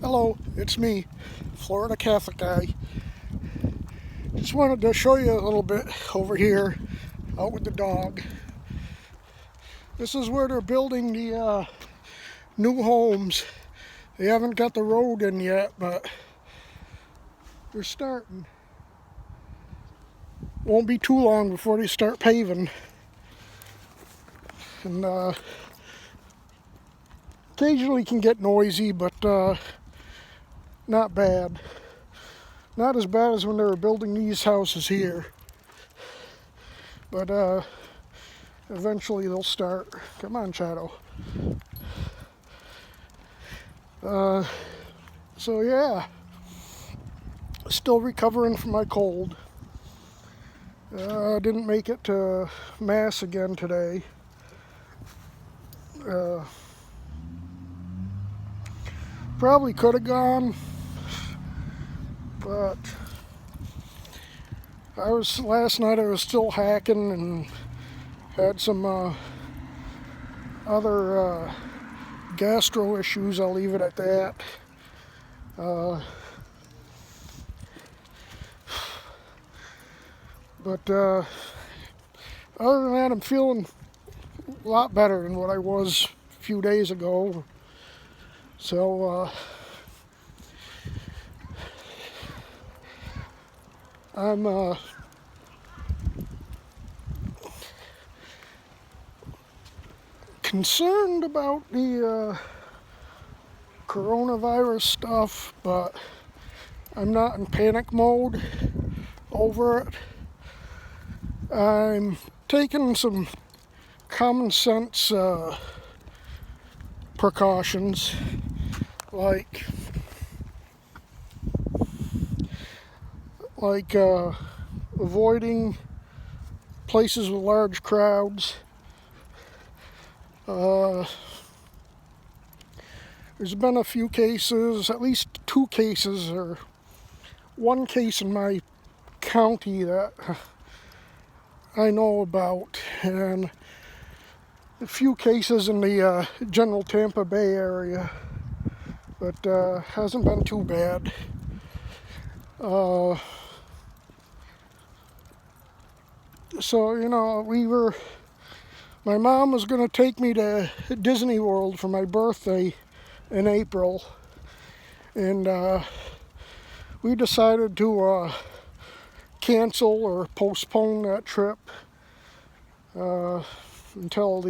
Hello, it's me, Florida Catholic guy. Just wanted to show you a little bit over here, out with the dog. This is where they're building the new homes. They haven't got the road in yet, but they're starting. Won't be too long before they start paving. And occasionally can get noisy, but not bad. Not as bad as when they were building these houses here. But eventually they'll start. Come on, Shadow. So yeah, still recovering from my cold. Didn't make it to Mass again today. Probably could have gone, but last night I was still hacking and had some other gastro issues. I'll leave it at that. But other than that, I'm feeling a lot better than what I was a few days ago. So I'm concerned about the coronavirus stuff, but I'm not in panic mode over it. I'm taking some common sense precautions, like avoiding places with large crowds. There's been a few cases, at least 2 cases, or 1 case in my county that I know about, and a few cases in the general Tampa Bay area, but hasn't been too bad. So, my mom was going to take me to Disney World for my birthday in April, and we decided to cancel or postpone that trip until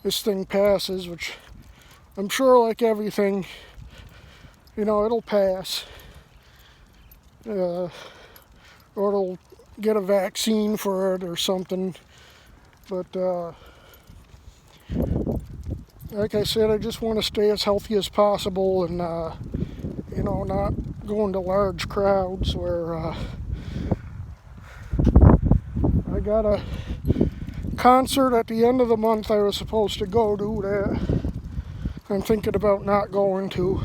this thing passes, which I'm sure, like everything, it'll pass, or it'll get a vaccine for it or something. But like I said, I just want to stay as healthy as possible and not go into large crowds where I got a concert at the end of the month I was supposed to go to that I'm thinking about not going to.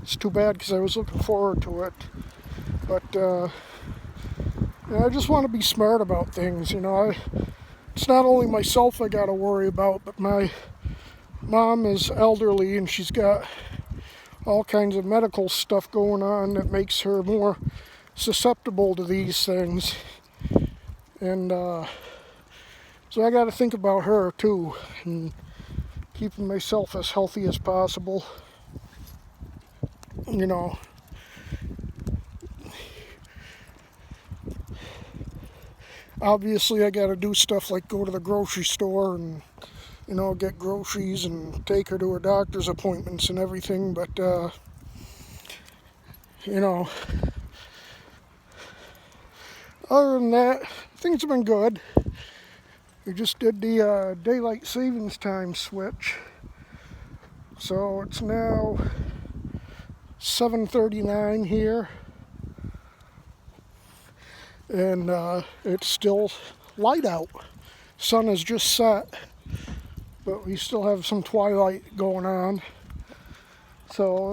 It's too bad because I was looking forward to it. But I just want to be smart about things. It's not only myself I got to worry about, but my mom is elderly and she's got all kinds of medical stuff going on that makes her more susceptible to these things. And so I got to think about her too, and keeping myself as healthy as possible. Obviously I got to do stuff like go to the grocery store and get groceries and take her to her doctor's appointments and everything, but other than that, things have been good. We just did the daylight savings time switch, so it's now 7:39 here, and it's still light out. Sun has just set, but we still have some twilight going on, so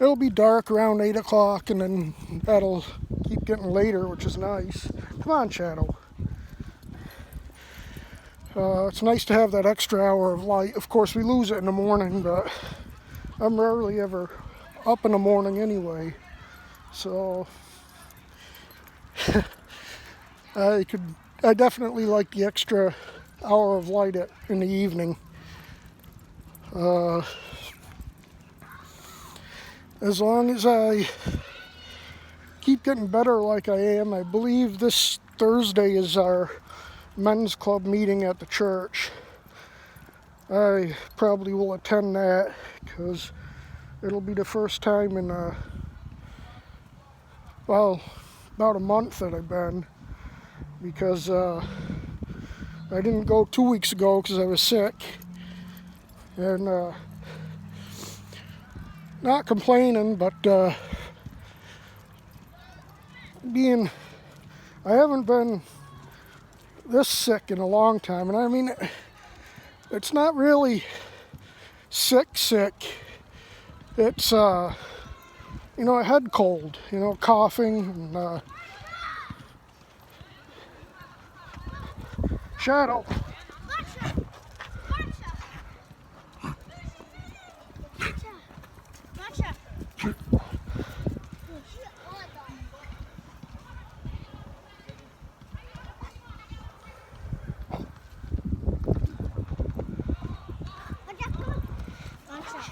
it'll be dark around 8 o'clock, and then that'll keep getting later, which is nice. Come on, Shadow. It's nice to have that extra hour of light. Of course, we lose it in the morning, but I'm rarely ever up in the morning anyway. So I definitely like the extra hour of light in the evening. As long as I keep getting better like I am, I believe this Thursday is our men's club meeting at the church. I probably will attend that because it'll be the first time in, about a month that I've been, because I didn't go 2 weeks ago because I was sick, and not complaining, but I haven't been this sick in a long time, and I mean, it's not really sick. It's a head cold, coughing and Shadow.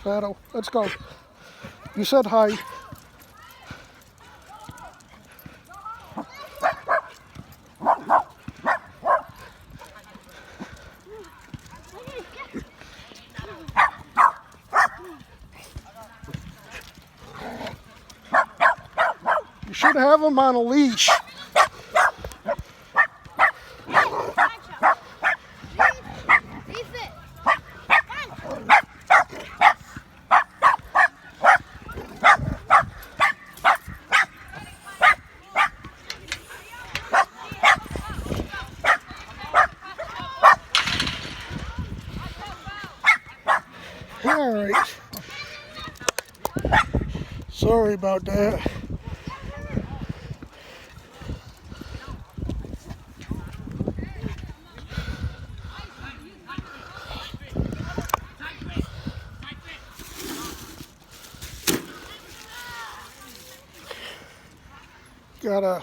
Shadow, let's go. You said hi. You should have him on a leash. All right. Sorry about that. Got a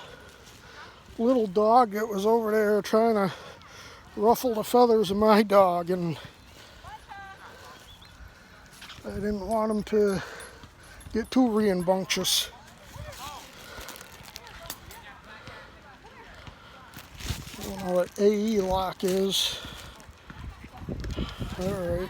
little dog that was over there trying to ruffle the feathers of my dog, and I didn't want him to get too rambunctious. I don't know what AE lock is. All right.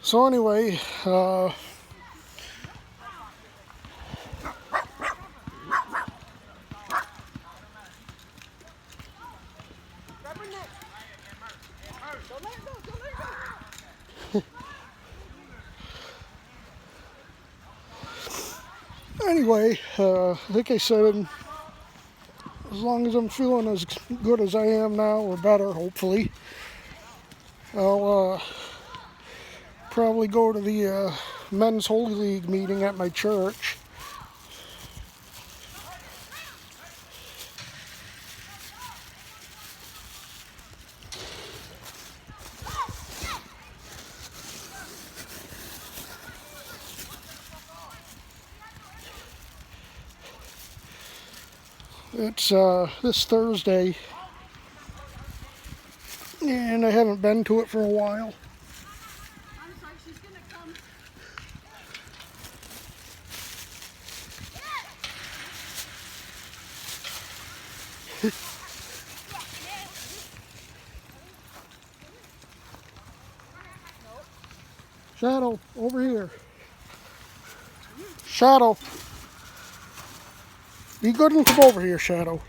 So anyway, like I said, as long as I'm feeling as good as I am now, or better, hopefully, I'll probably go to the Men's Holy League meeting at my church. It's this Thursday, and I haven't been to it for a while. I'm sorry, she's gonna come. Shadow, over here. Shadow. Be good and come over here, Shadow.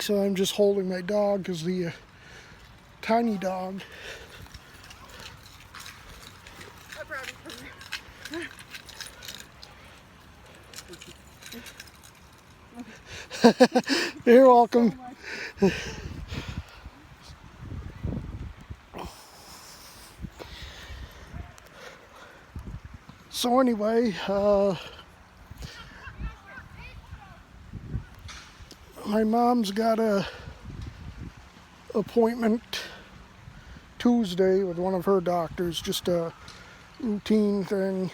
So I'm just holding my dog because the tiny dog. You're welcome. So anyway, my mom's got a appointment Tuesday with one of her doctors, just a routine thing.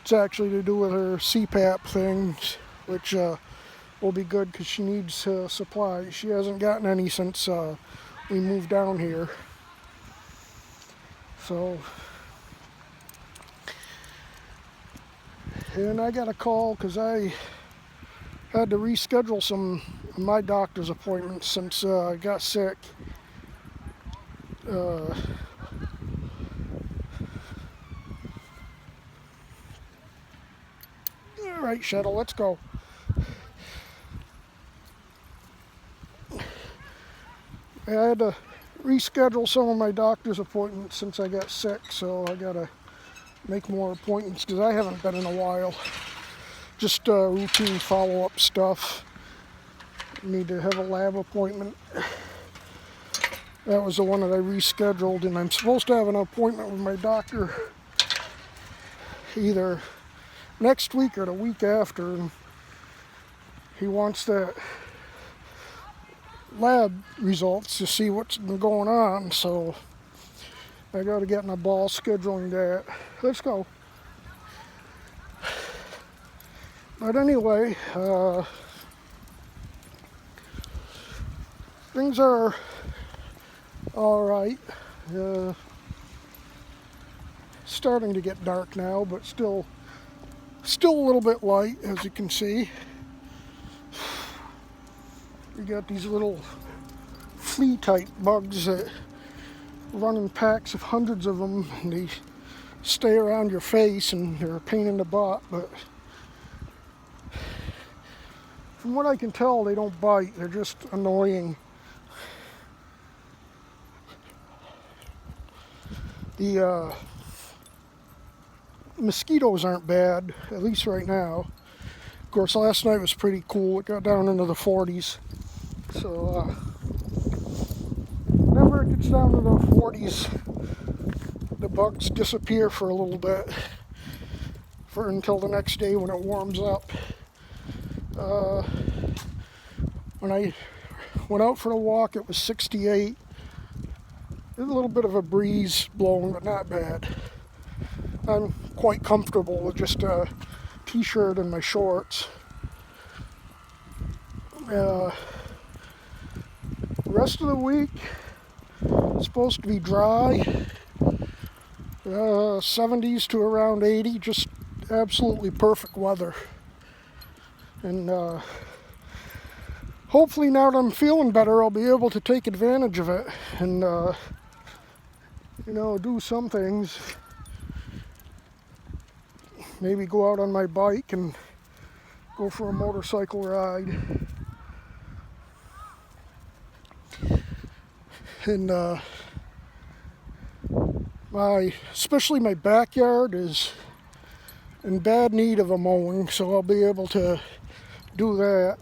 It's actually to do with her CPAP things, which will be good because she needs supplies. She hasn't gotten any since we moved down here. So, and I got a call because I had to reschedule some of my doctor's appointments since I got sick. All right, Shuttle, let's go. I had to reschedule some of my doctor's appointments since I got sick, so I gotta make more appointments because I haven't been in a while. Just routine follow-up stuff. Need to have a lab appointment. That was the one that I rescheduled, and I'm supposed to have an appointment with my doctor either next week or the week after. And he wants that lab results to see what's been going on, so I got to get in a ball scheduling that. Let's go. But anyway, things are all right. Starting to get dark now, but still a little bit light, as you can see. You got these little flea-type bugs that run in packs of hundreds of them, and they stay around your face, and they're a pain in the butt, but from what I can tell, they don't bite. They're just annoying. The mosquitoes aren't bad, at least right now. Of course, last night was pretty cool. It got down into the 40s. So, whenever it gets down to the 40s, the bugs disappear for a little bit, until the next day when it warms up. When I went out for a walk, it was 68. There's a little bit of a breeze blowing, but not bad. I'm quite comfortable with just a t-shirt and my shorts. The rest of the week it's supposed to be dry, 70s to around 80, just absolutely perfect weather. And hopefully now that I'm feeling better, I'll be able to take advantage of it and do some things. Maybe go out on my bike and go for a motorcycle ride. And especially my backyard is in bad need of a mowing, so I'll be able to do that.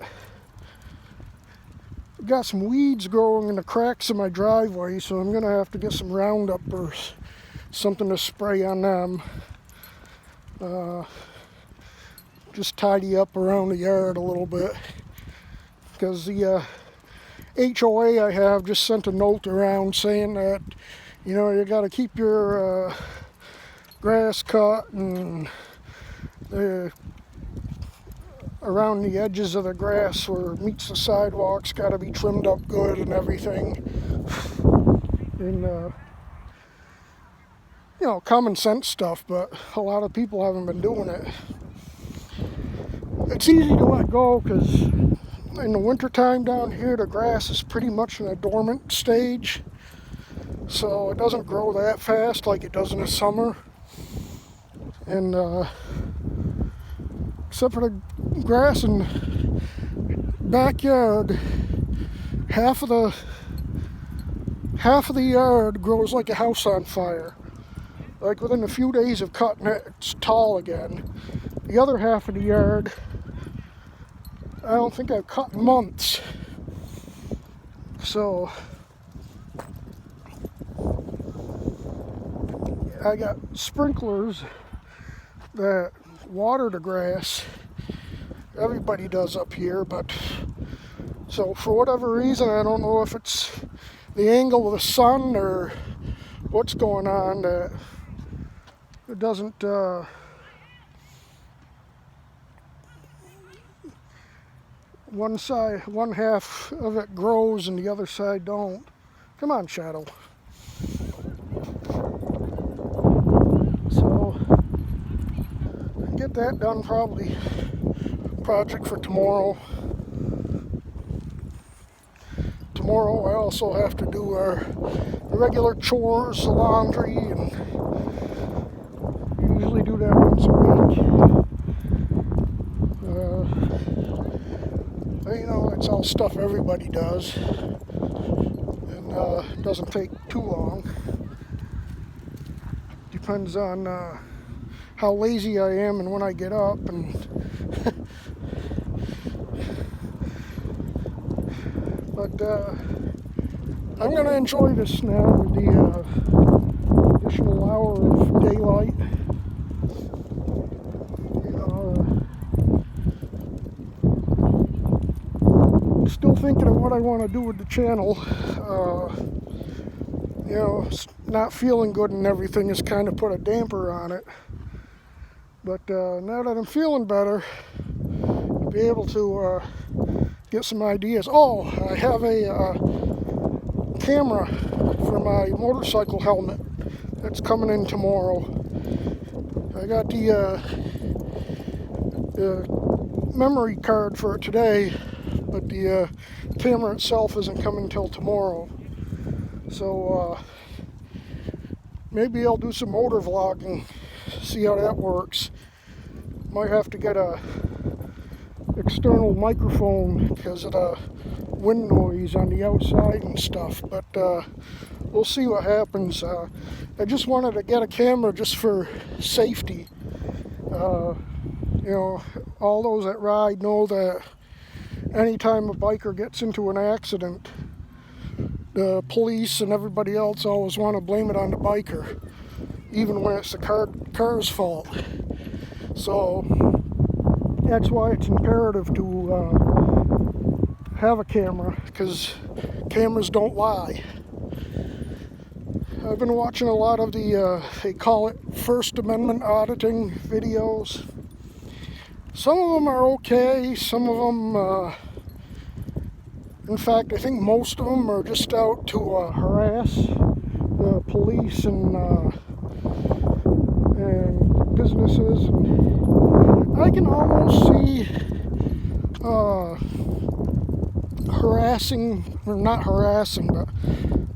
I've got some weeds growing in the cracks of my driveway, so I'm gonna have to get some Roundup or something to spray on them. Just tidy up around the yard a little bit, because the HOA I have just sent a note around saying that you got to keep your grass cut, and around the edges of the grass where it meets the sidewalks got to be trimmed up good and everything. And common sense stuff, but a lot of people haven't been doing it. It's easy to let go because in the wintertime down here, the grass is pretty much in a dormant stage, so it doesn't grow that fast like it does in the summer. And except for the grass in the backyard, half of the yard grows like a house on fire. Like within a few days of cutting it, it's tall again. The other half of the yard, I don't think I've cut in months. So I got sprinklers that water the grass. Everybody does up here, but so for whatever reason, I don't know if it's the angle of the sun or what's going on, that it doesn't one half of it grows and the other side don't. Come on, Shadow. So get that done, probably project for tomorrow. Tomorrow I also have to do our regular chores, the laundry, and usually do that once a week. You know, it's all stuff everybody does, and it doesn't take too long. Depends on how lazy I am and when I get up, and but I'm gonna enjoy this now with the additional hour of daylight. You know, still thinking of what I want to do with the channel. You know, not feeling good and everything has kind of put a damper on it. But now that I'm feeling better, I'll be able to get some ideas. Oh, I have a camera for my motorcycle helmet that's coming in tomorrow. I got the memory card for it today, but the camera itself isn't coming until tomorrow. So maybe I'll do some motor vlogging, see how that works. Might have to get a external microphone because of the wind noise on the outside and stuff, but we'll see what happens. I just wanted to get a camera just for safety. You know, all those that ride know that anytime a biker gets into an accident, the police and everybody else always want to blame it on the biker, even when it's the car's fault. So that's why it's imperative to have a camera, because cameras don't lie. I've been watching a lot of the, they call it First Amendment auditing videos. Some of them are okay, some of them, in fact, I think most of them are just out to harass the police and businesses. And I can almost see harassing, or not harassing, but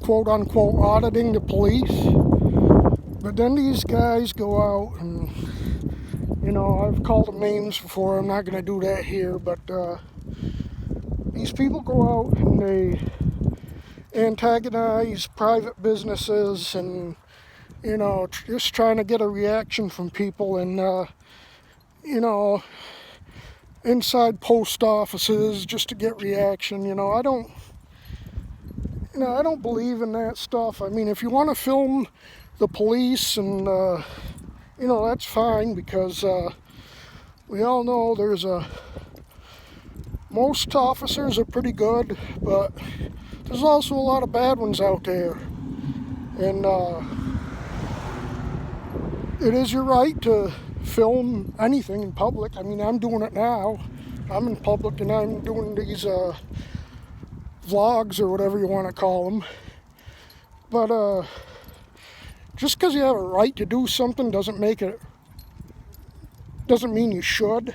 quote-unquote auditing the police. But then these guys go out and, you know, I've called them names before, I'm not going to do that here, but these people go out and they antagonize private businesses and, you know, just trying to get a reaction from people, and, you know, inside post offices just to get reaction. You know, I don't believe in that stuff. I mean, if you want to film the police and, you know, that's fine, because we all know most officers are pretty good, but there's also a lot of bad ones out there. And it is your right to film anything in public. I mean, I'm doing it now. I'm in public and I'm doing these vlogs or whatever you want to call them. But just because you have a right to do something doesn't mean you should.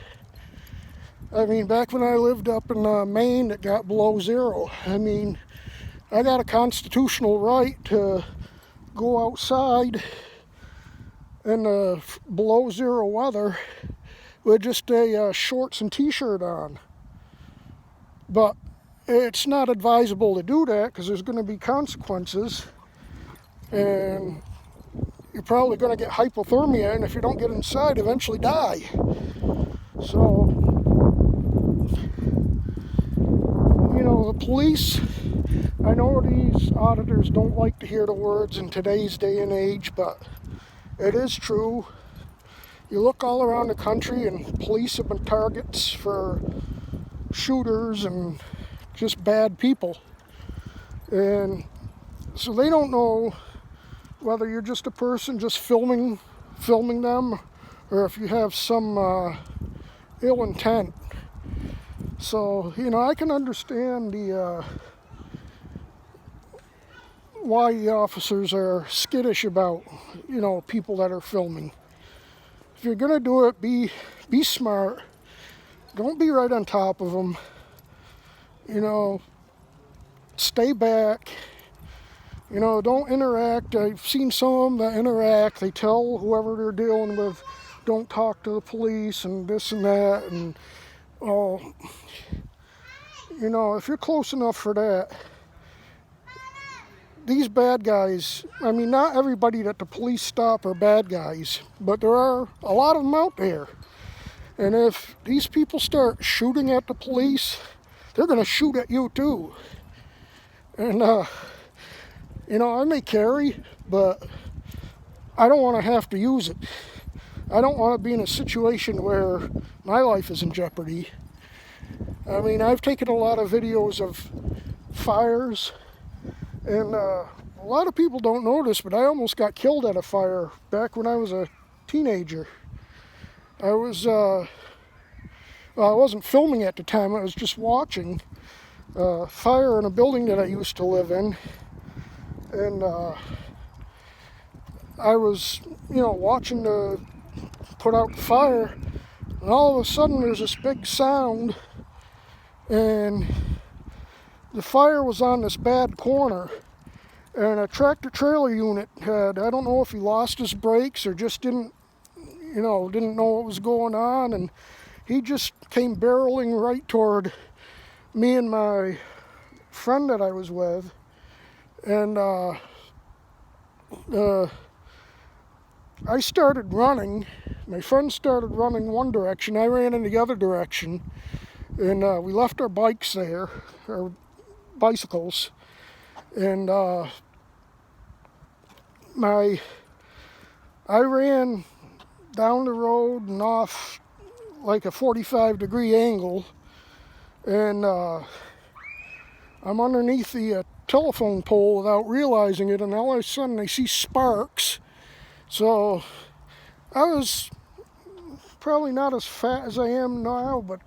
I mean, back when I lived up in Maine, it got below zero. I mean, I got a constitutional right to go outside in below zero weather with just a shorts and t-shirt on. But it's not advisable to do that because there's going to be consequences, and you're probably going to get hypothermia, and if you don't get inside, eventually die. So, the police, I know these auditors don't like to hear the words in today's day and age, but it is true. You look all around the country and police have been targets for shooters and just bad people. And so they don't know whether you're just a person just filming them, or if you have some ill intent. So, I can understand why the officers are skittish about, people that are filming. If you're going to do it, be smart. Don't be right on top of them. Stay back. Don't interact. I've seen some of them that interact. They tell whoever they're dealing with, don't talk to the police and this and that. And, if you're close enough for that, these bad guys, not everybody that the police stop are bad guys, but there are a lot of them out there. And if these people start shooting at the police, they're going to shoot at you too. And, I may carry, but I don't want to have to use it. I don't want to be in a situation where my life is in jeopardy. I've taken a lot of videos of fires, and a lot of people don't know this, but I almost got killed at a fire back when I was a teenager. I wasn't filming at the time, I was just watching fire in a building that I used to live in. And I was, watching to put out the fire, and all of a sudden there's this big sound, and the fire was on this bad corner, and a tractor trailer unit had, I don't know if he lost his brakes or just didn't know what was going on, and he just came barreling right toward me and my friend that I was with. And I started running. My friend started running one direction. I ran in the other direction. And we left our bikes there, our bicycles. And I ran down the road and off like a 45-degree angle. And I'm underneath the telephone pole without realizing it, and all of a sudden I see sparks. So I was probably not as fat as I am now, but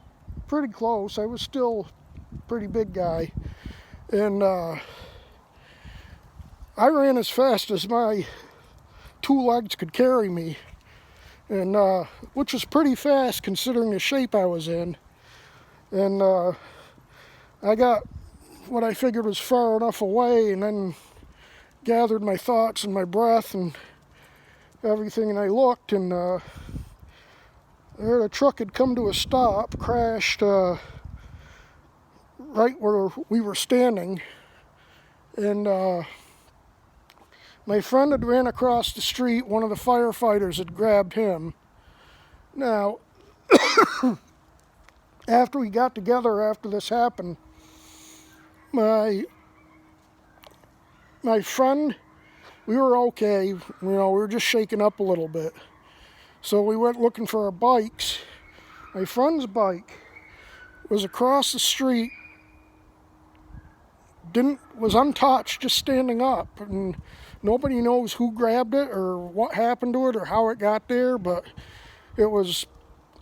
pretty close. I was still a pretty big guy, and I ran as fast as my two legs could carry me, and which was pretty fast considering the shape I was in. And I got what I figured was far enough away, and then gathered my thoughts and my breath and everything, and I looked, and there the truck had come to a stop, crashed right where we were standing, and my friend had ran across the street. One of the firefighters had grabbed him. Now, after we got together after this happened, my friend, we were okay. We were just shaken up a little bit. So we went looking for our bikes. My friend's bike was across the street, was untouched, just standing up, and nobody knows who grabbed it or what happened to it or how it got there, but it was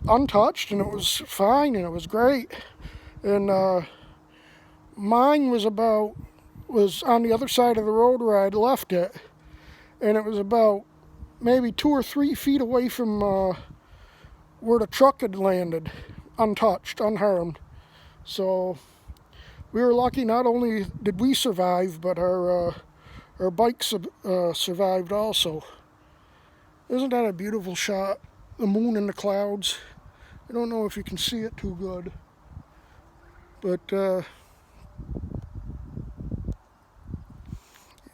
untouched and it was fine and it was great. And mine was on the other side of the road where I'd left it, and it was about maybe 2 or 3 feet away from where the truck had landed, untouched, unharmed. So we were lucky. Not only did we survive, but our bikes survived also. Isn't that a beautiful shot? The moon in the clouds. I don't know if you can see it too good, but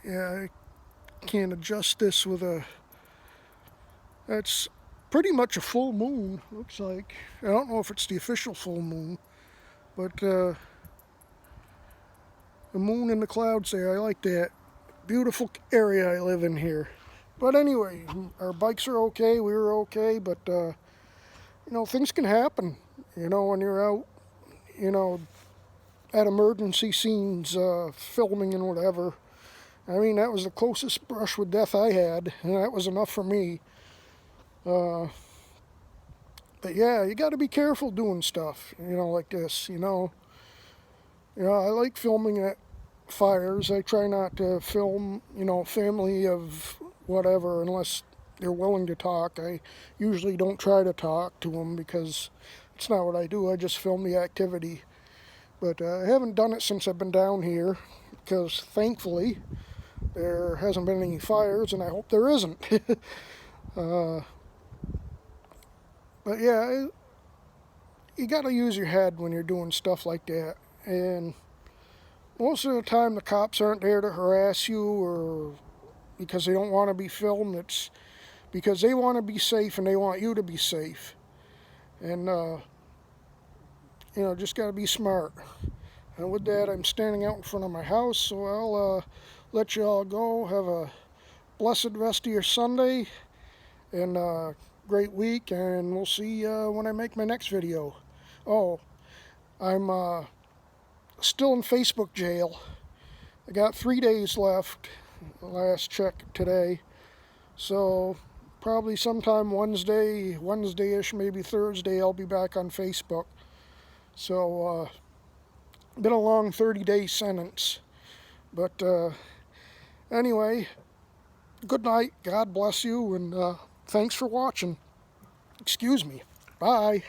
Yeah, I can't adjust this with a... That's pretty much a full moon, looks like. I don't know if it's the official full moon, but the moon and the clouds there, I like that. Beautiful area I live in here. But anyway, our bikes are okay, we were okay, but things can happen, when you're out, you know, at emergency scenes, filming and whatever. I mean, that was the closest brush with death I had, and that was enough for me. But yeah, you got to be careful doing stuff, like this. I like filming at fires. I try not to film, family of whatever unless they're willing to talk. I usually don't try to talk to them because it's not what I do. I just film the activity. But I haven't done it since I've been down here because thankfully there hasn't been any fires, and I hope there isn't. But yeah, you got to use your head when you're doing stuff like that. And most of the time the cops aren't there to harass you or because they don't want to be filmed. It's because they want to be safe and they want you to be safe. And, just got to be smart. And with that, I'm standing out in front of my house, so I'll let you all go. Have a blessed rest of your Sunday and great week, and we'll see when I make my next video. Oh, I'm still in Facebook jail. I got 3 days left, last check today. So probably sometime Wednesday-ish, maybe Thursday, I'll be back on Facebook. So been a long 30-day sentence. But anyway, good night. God bless you, and thanks for watching. Excuse me. Bye.